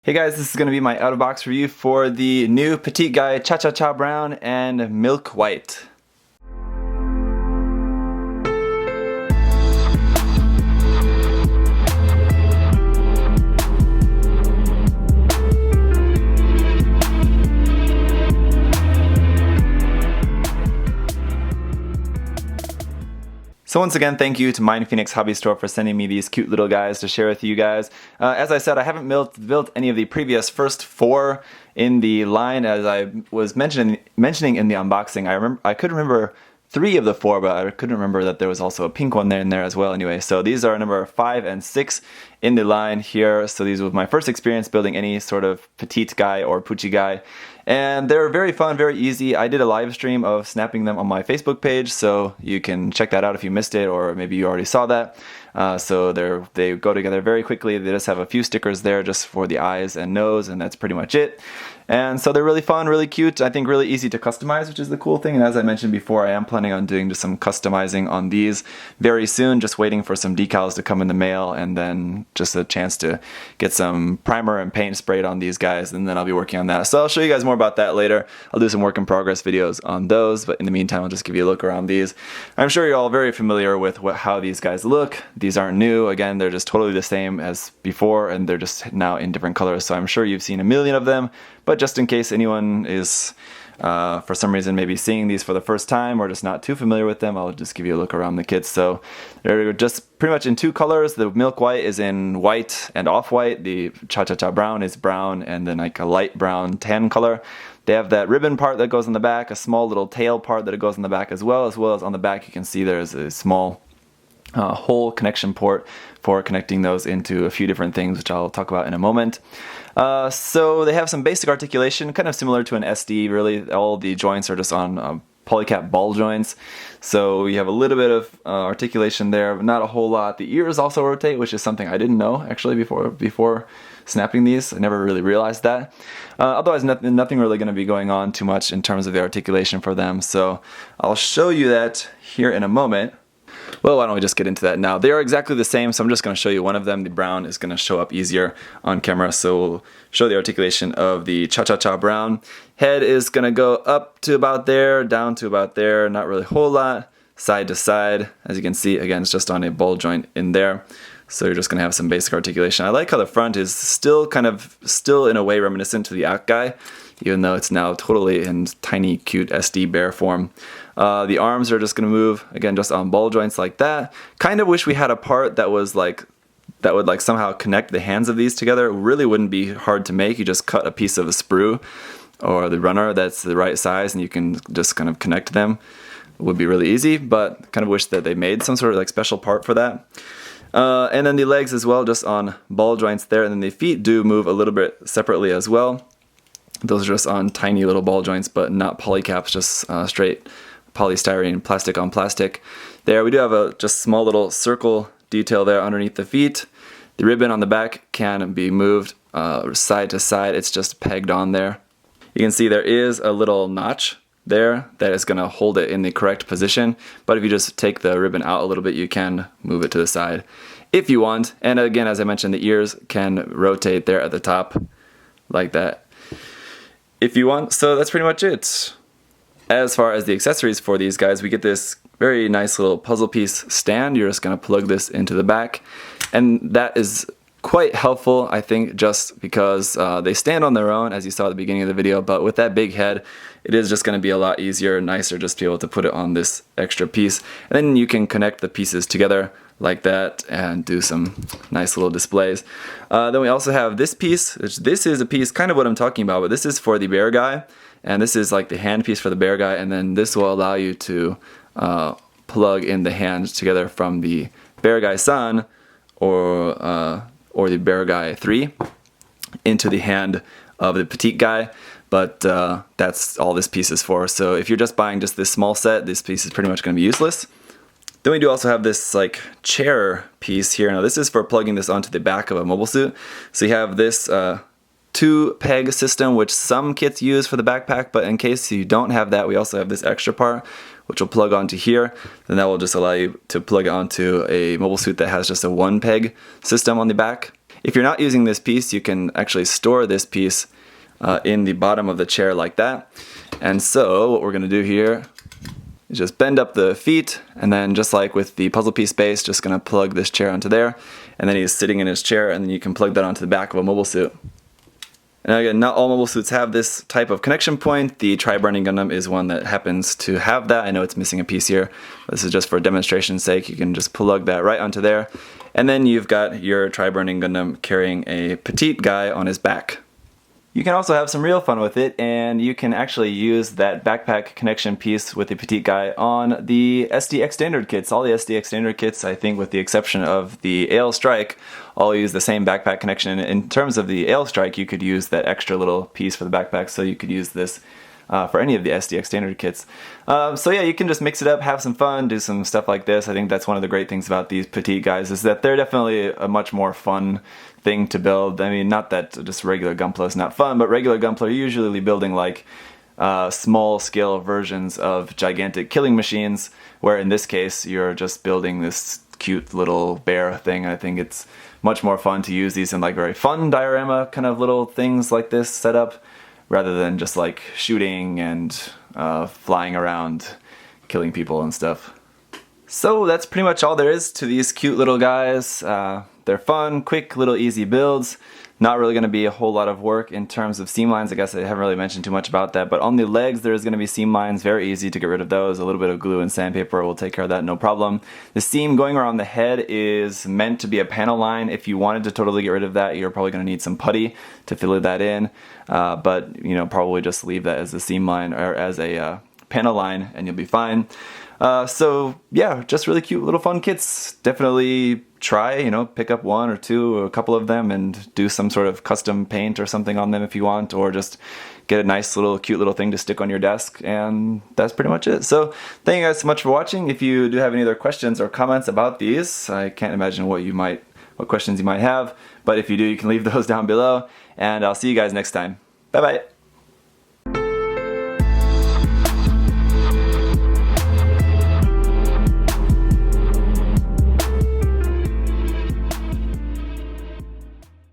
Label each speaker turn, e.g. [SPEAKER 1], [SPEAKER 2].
[SPEAKER 1] Hey guys, this is going to be my out-of-box review for the new Petit'gguy Chachacha Brown and Milk White. So once again, thank you to MindFenix Hobby Store for sending me these cute little guys to share with you guys. As I said, I haven't built any of the previous first four in the line, as I was mentioning in the unboxing. I could remember 3 of the 4, but I couldn't remember that there was also a pink one there in there as well anyway. So these are number 5 and 6 in the line here. So these was my first experience building any sort of Petit'gguy or Petit'gguy. And they're very fun, very easy. I did a live stream of snapping them on my Facebook page, so you can check that out if you missed it, or maybe you already saw that. So they go together very quickly. They just have a few stickers there just for the eyes and nose, and that's pretty much it. And so they're really fun, really cute, I think really easy to customize, which is the cool thing. And as I mentioned before, I am planning on doing just some customizing on these very soon, just waiting for some decals to come in the mail, and then just a chance to get some primer and paint sprayed on these guys, and then I'll be working on that. So I'll show you guys more about that later. I'll do some work in progress videos on those, but in the meantime, I'll just give you a look around these. I'm sure you're all very familiar with how these guys look. These aren't new. Again, they're just totally the same as before, and they're just now in different colors. So I'm sure you've seen a million of them, but just in case anyone is for some reason maybe seeing these for the first time or just not too familiar with them, I'll just give you a look around the kits. So they're just pretty much in 2 colors. The Milk White is in white and off-white. The Chachacha Brown is brown and then like a light brown tan color. They have that ribbon part that goes on the back, a small little tail part that goes on the back as well as on the back you can see there's a small hole connection port for connecting those into a few different things, which I'll talk about in a moment. So they have some basic articulation, kind of similar to an SD, really. All the joints are just on polycap ball joints. So you have a little bit of articulation there, but not a whole lot. The ears also rotate, which is something I didn't know actually before snapping these. I never really realized that. Otherwise, nothing really going to be going on too much in terms of the articulation for them. So I'll show you that here in a moment. Well, why don't we just get into that now? They are exactly the same, so I'm just going to show you one of them. The brown is going to show up easier on camera, so we'll show the articulation of the Chachacha Brown. Head is going to go up to about there, down to about there, not really a whole lot, side to side. As you can see, again, it's just on a ball joint in there. So you're just going to have some basic articulation. I like how the front is still in a way reminiscent to the Petit'gguy, even though it's now totally in tiny, cute SD bear form. The arms are just going to move, again, just on ball joints like that. Kind of wish we had a part that was that would somehow connect the hands of these together. It really wouldn't be hard to make. You just cut a piece of a sprue or the runner that's the right size, and you can just kind of connect them. It would be really easy, but kind of wish that they made some sort of special part for that. And then the legs as well, just on ball joints there, and then the feet do move a little bit separately as well. Those are just on tiny little ball joints, but not polycaps, just straight polystyrene, plastic on plastic. There we do have a just small little circle detail there underneath the feet. The ribbon on the back can be moved side to side. It's just pegged on there. You can see there is a little notch there that is going to hold it in the correct position, but if you just take the ribbon out a little bit, you can move it to the side if you want. And again, as I mentioned, the ears can rotate there at the top like that if you want. So that's pretty much it. As far as the accessories for these guys, we get this very nice little puzzle piece stand. You're just going to plug this into the back, and that is quite helpful, I think, just because they stand on their own, as you saw at the beginning of the video, but with that big head, it is just going to be a lot easier and nicer just to be able to put it on this extra piece. And then you can connect the pieces together like that and do some nice little displays. Then we also have this piece. This is a piece, kind of what I'm talking about, but this is for the Beargguy. And this is like the hand piece for the Beargguy, and then this will allow you to plug in the hands together from the Beargguy Sun or the Beargguy 3 into the hand of the Petit'gguy. But that's all this piece is for. So if you're just buying just this small set, this piece is pretty much going to be useless. Then we do also have this chair piece here. Now this is for plugging this onto the back of a mobile suit. So you have this 2-peg system, which some kits use for the backpack, but in case you don't have that, we also have this extra part which will plug onto here. Then that will just allow you to plug it onto a mobile suit that has just a 1-peg system on the back. If you're not using this piece, you can actually store this piece in the bottom of the chair like that. And so what we're going to do here is just bend up the feet, and then just like with the puzzle piece base, just going to plug this chair onto there, and then he's sitting in his chair, and then you can plug that onto the back of a mobile suit. And again, not all mobile suits have this type of connection point. The Tri-Burning Gundam is one that happens to have that. I know it's missing a piece here. This is just for demonstration's sake. You can just plug that right onto there. And then you've got your Tri-Burning Gundam carrying a Petit'guy on his back. You can also have some real fun with it, and you can actually use that backpack connection piece with the Petit'guy on the SDX standard kits. All the SDX standard kits, I think with the exception of the AL Strike, all use the same backpack connection. In terms of the AL Strike, you could use that extra little piece for the backpack, so you could use this for any of the SDX standard kits. So yeah, you can just mix it up, have some fun, do some stuff like this. I think that's one of the great things about these Petit'guys, is that they're definitely a much more fun thing to build. I mean, not that just regular Gunpla is not fun, but regular Gunpla are usually building like small scale versions of gigantic killing machines, where in this case you're just building this cute little bear thing. I think it's much more fun to use these in like very fun diorama kind of little things like this set up, rather than just like shooting and flying around killing people and stuff. So that's pretty much all there is to these cute little guys. They're fun, quick, little easy builds. Not really going to be a whole lot of work in terms of seam lines. I guess I haven't really mentioned too much about that, but on the legs there's going to be seam lines, very easy to get rid of those. A little bit of glue and sandpaper will take care of that, no problem. The seam going around the head is meant to be a panel line. If you wanted to totally get rid of that, you're probably going to need some putty to fill that in, but you know, probably just leave that as a seam line or as a panel line and you'll be fine. So yeah, just really cute little fun kits. Definitely try, you know, pick up one or two or a couple of them and do some sort of custom paint or something on them if you want, or just get a nice little cute little thing to stick on your desk, and that's pretty much it. So thank you guys so much for watching. If you do have any other questions or comments about these, I can't imagine what questions you might have, but if you do, you can leave those down below, and I'll see you guys next time. Bye bye.